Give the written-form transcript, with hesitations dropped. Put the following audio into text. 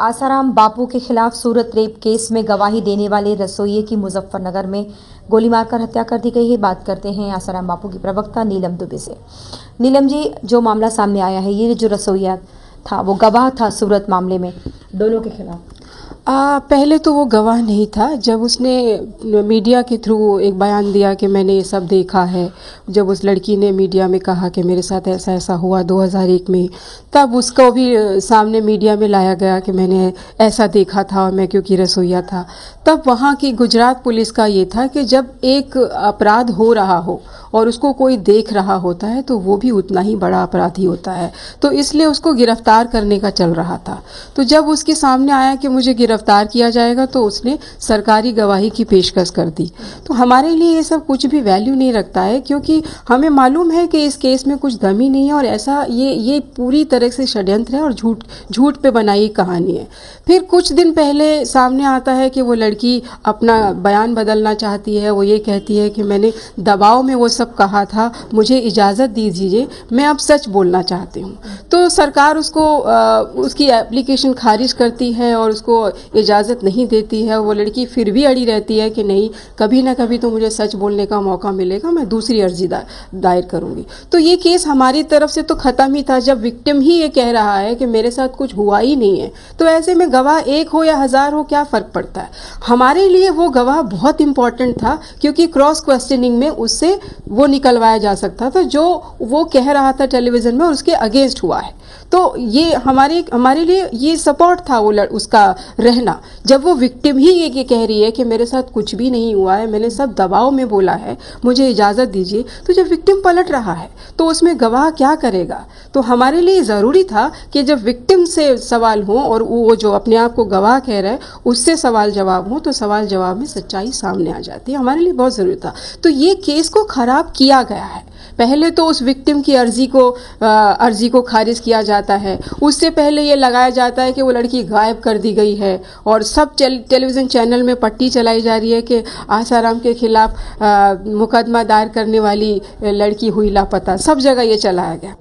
आसाराम बापू के खिलाफ सूरत rape case में गवाही देने वाले रसोइये की मुजफ्फरनगर में गोली मारकर हत्या कर दी गई है। बात करते हैं आसाराम बापू की प्रवक्ता नीलम दुबे से। नीलम जी, जो मामला सामने आया है, ये जो रसोइया था वो गवाह था सूरत मामले में दोनों के खिलाफ। पहले तो वो गवाह नहीं था। जब उसने मीडिया के थ्रू एक बयान दिया कि मैंने ये सब देखा है, जब उस लड़की ने मीडिया में कहा कि मेरे साथ ऐसा ऐसा हुआ 2001 में, तब उसको भी सामने मीडिया में लाया गया कि मैंने ऐसा देखा था और मैं क्योंकि रसोइया था। तब वहाँ की गुजरात पुलिस का ये था कि जब एक अपराध हो रहा हो और उसको कोई देख रहा होता है तो वो भी उतना ही बड़ा अपराधी होता है, तो इसलिए उसको गिरफ्तार करने का चल रहा था। तो जब उसके सामने आया कि मुझे गिरफ्तार किया जाएगा तो उसने सरकारी गवाही की पेशकश कर दी। तो हमारे लिए ये सब कुछ भी वैल्यू नहीं रखता है, क्योंकि हमें मालूम है कि इस केस में कुछ दम ही नहीं है और ऐसा ये पूरी तरह से षड्यंत्र है और झूठ पे बनाई कहानी है। फिर कुछ दिन पहले सामने आता है कि वो लड़की अपना बयान बदलना चाहती है। वो ये कहती है कि मैंने दबाव में वो सब कहा था, मुझे इजाज़त दीजिए, मैं अब सच बोलना चाहती हूँ। तो सरकार उसको उसकी एप्लीकेशन खारिज करती है और उसको इजाज़त नहीं देती है। वो लड़की फिर भी अड़ी रहती है कि नहीं, कभी ना कभी तो मुझे सच बोलने का मौका मिलेगा, मैं दूसरी अर्जी दायर करूँगी। तो ये केस हमारी तरफ से तो ख़त्म ही था। जब विक्टिम ही ये कह रहा है कि मेरे साथ कुछ हुआ ही नहीं है, तो ऐसे में गवाह एक हो या हज़ार हो, क्या फ़र्क पड़ता है। हमारे लिए वो गवाह बहुत इंपॉर्टेंट था, क्योंकि क्रॉस क्वेश्चनिंग में उससे वो निकलवाया जा सकता था जो वो कह रहा था टेलीविज़न में और उसके अगेंस्ट हुआ है। तो ये हमारे लिए ये सपोर्ट था वो उसका रहना। जब वो विक्टिम ही ये कह रही है कि मेरे साथ कुछ भी नहीं हुआ है, मैंने सब दबाव में बोला है, मुझे इजाज़त दीजिए, तो जब विक्टिम पलट रहा है तो उसमें गवाह क्या करेगा। तो हमारे लिए ज़रूरी था कि जब विक्टिम से सवाल हो और वो जो अपने आप को गवाह कह रहा है उससे सवाल जवाब हो, तो सवाल जवाब में सच्चाई सामने आ जाती है। हमारे लिए बहुत ज़रूरी था। तो ये केस को ख़राब किया गया है। पहले तो उस विक्टिम की अर्जी को खारिज किया जाता है। उससे पहले ये लगाया जाता है कि वो लड़की गायब कर दी गई है और सब टेलीविज़न चैनल में पट्टी चलाई जा रही है कि आसाराम के खिलाफ मुकदमा दायर करने वाली लड़की हुई लापता। सब जगह ये चलाया गया।